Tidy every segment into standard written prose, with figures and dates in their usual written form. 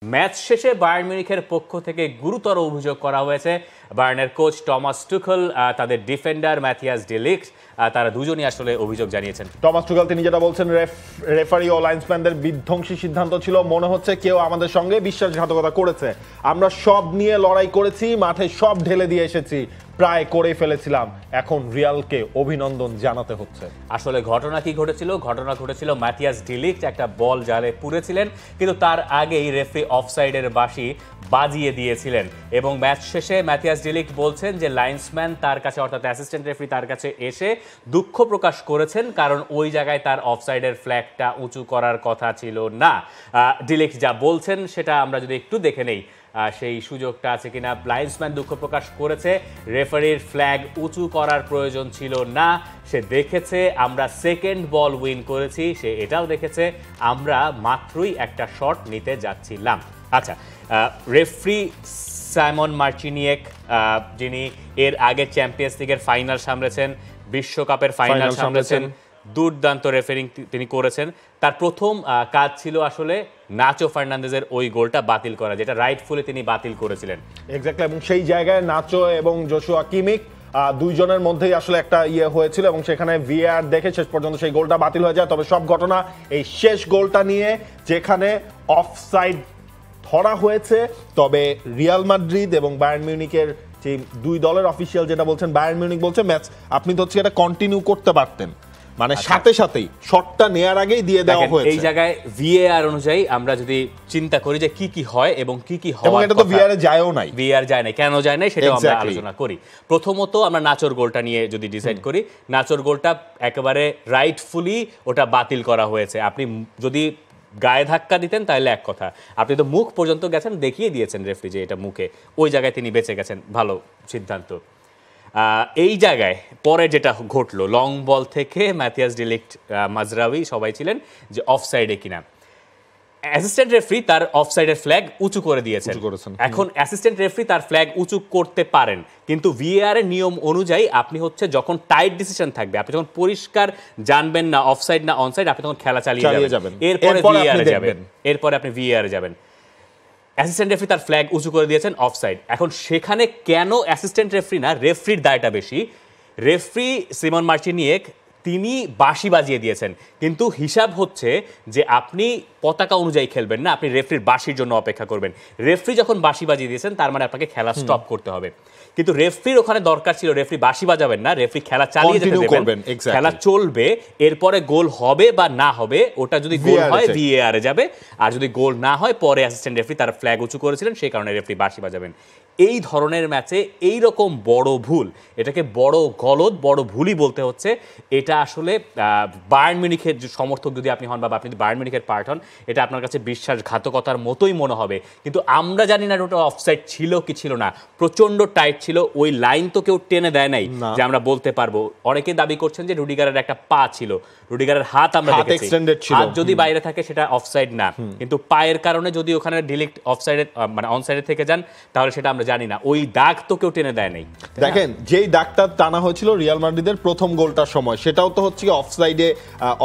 Match শেষে Bayern মিউনিখের পক্ষ থেকে গুরুতর অভিযোগ করা হয়েছে। বায়ার্নের কোচ টমাস টুখেল, তাদের ডিফেন্ডার ম্যাথিয়াস ডি লিক্ট, তারা দুজনই আসলে অভিযোগ জানিয়েছেন। টমাস টুখেল তিনি যেটা বলছেন, রেফারি ও লাইন্সম্যানদের বিধ্বংসী সিদ্ধান্ত ছিল। মনে হচ্ছে কেউ আমাদের সঙ্গে বিশ্বাসঘাতকতা করেছে। আমরা সব নিয়ে লড়াই করেছি, মাঠে সব ঢেলে দিয়ে এসেছি, প্রায় করে ফেলেছিলাম। এখন রিয়ালকে অভিনন্দন জানাতে হচ্ছে। আসলে ঘটনা কি ঘটেছিল? ঘটনা ঘটেছিল ম্যাথিয়াস ডি লিক্ট একটা বল জালে পুরেছিলেন, কিন্তু তার আগেই রেফারি অফসাইডের বাঁশি বাজিয়ে দিয়েছিলেন। এবং ম্যাচ শেষে ম্যাথিয়াস ডি লিক্ট বলছেন যে লাইন্সম্যান তার কাছে, অর্থাৎ অ্যাসিস্ট্যান্ট রেফারি তার কাছে এসে দুঃখ প্রকাশ করেছেন, কারণ ওই জায়গায় তার অফসাইডের ফ্ল্যাগটা উঁচু করার কথা ছিল না। ডি লিক্ট যা বলছেন সেটা আমরা যদি একটু দেখে নেই, সেই সুযোগটা আছে কিনা। লাইন্সম্যান দুঃখ প্রকাশ করেছে, রেফারির ফ্ল্যাগ উঁচু করার প্রয়োজন ছিল না। সে দেখেছে আমরা সেকেন্ড বল উইন করেছি, সে এটাও দেখেছে আমরা মাত্রই একটা শট নিতে যাচ্ছিলাম। আচ্ছা, রেফারি সাইমন মার্চিনিয়েক, যিনি এর আগে চ্যাম্পিয়ন্স লিগের ফাইনাল সামলেছেন, বিশ্বকাপের ফাইনাল সামলেছেন, দুর্দান্ত রেফারিং তিনি করেছেন। তার প্রথম কাজ ছিল আসলে নাচো ফার্নান্দেজের ওই গোলটা বাতিল করা, যেটা রাইটফুলি তিনি বাতিল করেছিলেন। এক্স্যাক্টলি, এবং সেই জায়গায় নাচো এবং জোশুয়া কিমিক দুইজনের মধ্যেই আসলে একটা হয়েছিল, এবং সেখানে ভিএআর দেখে শেষ পর্যন্ত সেই গোলটা বাতিল হয়ে যায়। তবে সব ঘটনা এই শেষ গোলটা নিয়ে, যেখানে অফসাইড ধরা হয়েছে। তবে রিয়াল মাদ্রিদ এবং বায়ার্ন মিউনিখের যে দুই দলের অফিসিয়াল যেটা বলছেন, বায়ার্ন মিউনিখ বলছে ম্যাচ আপনি তো হচ্ছে এটা কন্টিনিউ করতে পারতেন, মানে সাথে সাথেই শটটা নেয়ার আগেই দিয়ে দেওয়া হয়েছে। এই জায়গায় ভিএআর অনুযায়ী আমরা যদি চিন্তা করি যে কি কি হয় এবং কি কি হয়, এবং এটা তো ভিআর এ যায়ও নাই, ভিআর যায় না, কেন যায় না সেটা আমরা আলোচনা করি। প্রথমত আমরা নাচোর গোলটা নিয়ে যদি ডিসাইড করি, নাচোর গোলটা একেবারে রাইটফুলি ওটা বাতিল করা হয়েছে। আপনি যদি গায়ে ধাক্কা দিতেন তাহলে এক কথা, আপনি তো মুখ পর্যন্ত গেছেন, দেখিয়ে দিয়েছেন রেফারি যে এটা মুখে, ওই জায়গায় তিনি বেঁচে গেছেন, ভালো সিদ্ধান্ত। এই জায়গায় পরে যেটা ঘটলো, লং বল থেকে ম্যাথিয়াস ডি লিক্ট, মাজরাউই সবাই ছিলেন যে অফসাইডে কিনা। অ্যাসিস্ট্যান্ট রেফারি তার অফসাইডের ফ্ল্যাগ উঁচু করে দিয়েছেন। এখন অ্যাসিস্ট্যান্ট রেফারি তার ফ্ল্যাগ উঁচু করতে পারেন, কিন্তু ভিএআর এর নিয়ম অনুযায়ী আপনি হচ্ছে যখন টাইট ডিসিশন থাকবে, আপনি যখন পরিষ্কার জানবেন না অফসাইড না অনসাইড, আপনি তখন খেলা চালিয়ে যাবেন, এরপরে ভিএআর যাবেন, এরপরে আপনি ভিএআর যাবেন। অ্যাসিস্ট্যান্ট রেফারি তার ফ্ল্যাগ উঁচু করে দিয়েছেন অফসাইড। এখন সেখানে কেন অ্যাসিস্ট্যান্ট রেফারি না, রেফারির দায়টা বেশি। রেফারি সিমন মার্চিনিয়েক তিনি বাঁশি বাজিয়ে দিয়েছেন, কিন্তু হিসাব হচ্ছে যে আপনি পতাকা অনুযায়ী খেলবেন না, আপনি রেফারির বাঁশির জন্য অপেক্ষা করবেন। রেফারি যখন বাঁশি বাজিয়ে দিয়েছেন তার মানে আপনাকে খেলা স্টপ করতে হবে, কিন্তু রেফারির ওখানে দরকার ছিল রেফারি বাঁশি বাজাবেন না, রেফারি খেলা চালিয়ে যেতে দেবেন, খেলা চলবে, এরপরে গোল হবে বা না হবে, ওটা যদি গোল হয় ভিএআর এ যাবে, আর যদি গোল না হয় পরে অ্যাসিস্ট্যান্ট রেফারি তার ফ্ল্যাগ উঁচু করেছিলেন, সেই কারণে রেফারি বাঁশি বাজাবেন। এই ধরনের ম্যাচে এই রকম বড় ভুল, এটাকে বড় গলদ, বড় ভুলই বলতে হচ্ছে। এটা আসলে বায়ার্ন মিউনিখের সমর্থক যদি আপনি হন বা আপনি যদি বায়ার্ন মিউনিখের পার্ট হন, এটা আপনার কাছে বিশ্বাসঘাতকতার মতোই মনে হবে। কিন্তু আমরা জানি না ওটা অফসাইড ছিল কি ছিল না, প্রচন্ড টাইট ছিল, ওই লাইন তো কেউ টেনে দেয় নাই যে আমরা বলতে পারবো। অনেকে দাবি করছেন যে রুডিগারের একটা পা ছিল, রুডিগারের হাত আমরা দেখেছি, হাত যদি বাইরে থাকে সেটা অফসাইড না, কিন্তু পায়ের কারণে যদি ওখানে ডিরেক্ট অফসাইডে মানে অনসাইডে থেকে যান তাহলে সেটা আমরা জানি না, ওই দাগ তো কেউ টেনে দেয় নাই। দেখেন যেই দাগটা টানা হয়েছিল রিয়াল মাদ্রিদের প্রথম গোলটার সময়, সেটাও তো হচ্ছে অফসাইডে,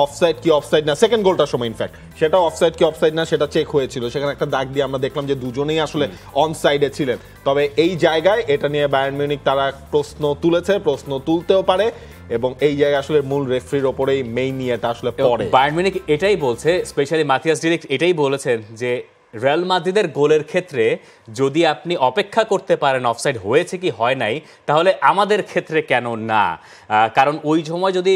অফসাইড কি অফসাইড না, সেকেন্ড গোলটার সময় ইনফ্যাক্ট সেটা অফসাইড কি অফসাইড না সেটা চেক হয়েছিল, সেখানে একটা দাগ দিয়ে আমরা দেখলাম যে দুজনেই আসলে অনসাইডে ছিলেন। তবে এই জায়গায় এটা নিয়ে বায়ার্ন মিউনিখ তারা প্রশ্ন তুলেছে, প্রশ্ন তুলতেও পারে, এবং এই জায়গায় আসলে মূল রেফারির ওপরেই মেইন নিয়ে এটা আসলে পড়ে। বায়ার্ন মিউনিখ এটাই বলছে, স্পেশালি ম্যাথিয়াস ডি লিক্ট এটাই বলেছেন যে রিয়াল মাদ্রিদের গোলের ক্ষেত্রে যদি আপনি অপেক্ষা করতে পারেন অফসাইড হয়েছে কি হয় নাই, তাহলে আমাদের ক্ষেত্রে কেন না? কারণ ওই সময় যদি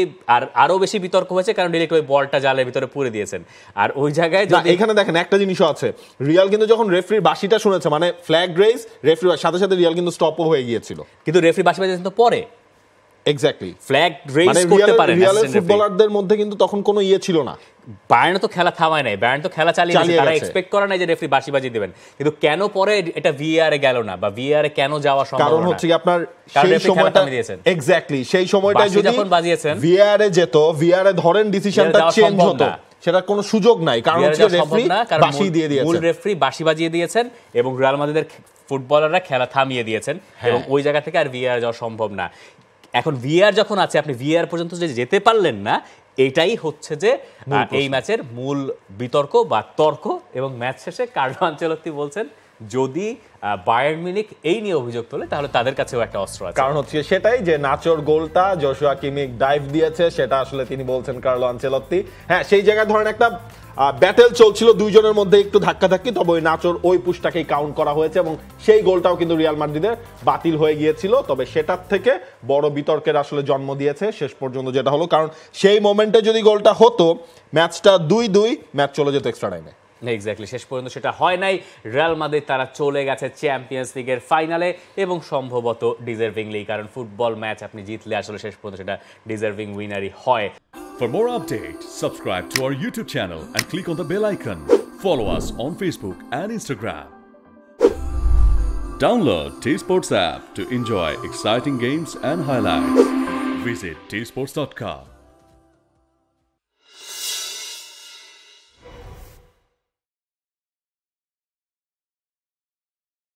আরো বেশি বিতর্ক হয়েছে, কারণ ডিরেক্ট ওই বলটা জালের ভিতরে পুরে দিয়েছেন। আর ওই জায়গায় এখানে দেখেন একটা জিনিসও আছে, রিয়াল কিন্তু যখন রেফারির বাঁশিটা শুনেছে, মানে ফ্ল্যাগ রেইজ, রেফারির সাথে সাথে রিয়াল কিন্তু স্টপও হয়ে গিয়েছিল, কিন্তু রেফারি বাঁশি বাজিয়েছেন তো পরে। এক্স্যাক্টলি, ফ্ল্যাগ রেইজ করতে পারেন রিয়ালের ফুটবলারদের মধ্যে কিন্তু তখন কোনো ছিল না। বায়ার্ন তো খেলা থামায় নাই, বায়ার্ন তো খেলা চালিয়ে গেছে, তারা এক্সপেক্ট করে নাই যে রেফারি বাঁশি বাজিয়ে দিবেন, কিন্তু কেন পরে এটা ভিএআর এ গেল না, বা ভিএআর এ কেন যাওয়া সম্ভব না? কারণ হচ্ছে কি আপনার সেই সময়টা এক্স্যাক্টলি, সেই সময়টা যদি যখন বাজিয়েছেন ভিএআর এ যেত, ভিএআর এ ধরেন ডিসিশনটা চেঞ্জ হতো, সেটা কোনো সুযোগ নাই, কারণ হচ্ছে রেফারি বাঁশি দিয়ে দিয়েছেন, মূল রেফারি বাঁশি বাজিয়ে দিয়েছেন এবং রিয়াল মাদ্রিদের ফুটবলাররা খেলা থামিয়ে দিয়েছেন, এবং ওই জায়গা থেকে আর ভিএআর যাওয়া সম্ভব না। এখন ভিএআর যখন আছে, আপনি ভিএআর পর্যন্ত যেতে পারলেন না, এটাই হচ্ছে যে এই ম্যাচের মূল বিতর্ক বা তর্ক। এবং ম্যাচ শেষে কার্লো আনচেলত্তি বলছেন যদি বায়ার্ন মিউনিখ এই নিয়ে অভিযোগ তোলে তাহলে তাদের কাছেও একটা অস্ত্র আছে। কারণ হচ্ছে সেটাই যে নাচোর গোলটা জোশুয়া কিমিক ডাইভ দিয়েছে, সেটা আসলে তিনি বলছেন কার্লো আনচেলত্তি। হ্যাঁ, সেই জায়গায় ধরেন একটা ব্যাটেল চলছিল দুইজনের মধ্যে, একটু ধাক্কাধাক্কি, তবে ওই নাচোর ওই পুশটাকেই কাউন্ট করা হয়েছে এবং সেই গোলটাও কিন্তু রিয়াল মাদ্রিদের বাতিল হয়ে গিয়েছিল। তবে সেটার থেকে বড় বিতর্কের আসলে জন্ম দিয়েছে শেষ পর্যন্ত যেটা হলো, কারণ সেই মোমেন্টে যদি গোলটা হতো ম্যাচটা 2-2, ম্যাচ চলে যেত এক্সট্রা টাইমে। এক্স্যাক্টলি, শেষ পর্যন্ত সেটা হয় নাই। রিয়াল মাদ্রিদ তারা চলে গেছে চ্যাম্পিয়ন্স লিগের ফাইনালে এবং সম্ভবত ডিজার্ভিংলি, কারণ ফুটবল ম্যাচ আপনি জিতলে আসলে শেষ পর্যন্ত সেটা ডিজার্ভিং উইনারই হয়। For more updates, subscribe to our YouTube channel and click on the bell icon. Follow us on Facebook and Instagram. Download T-Sports app to enjoy exciting games and highlights. Visit tsports.com.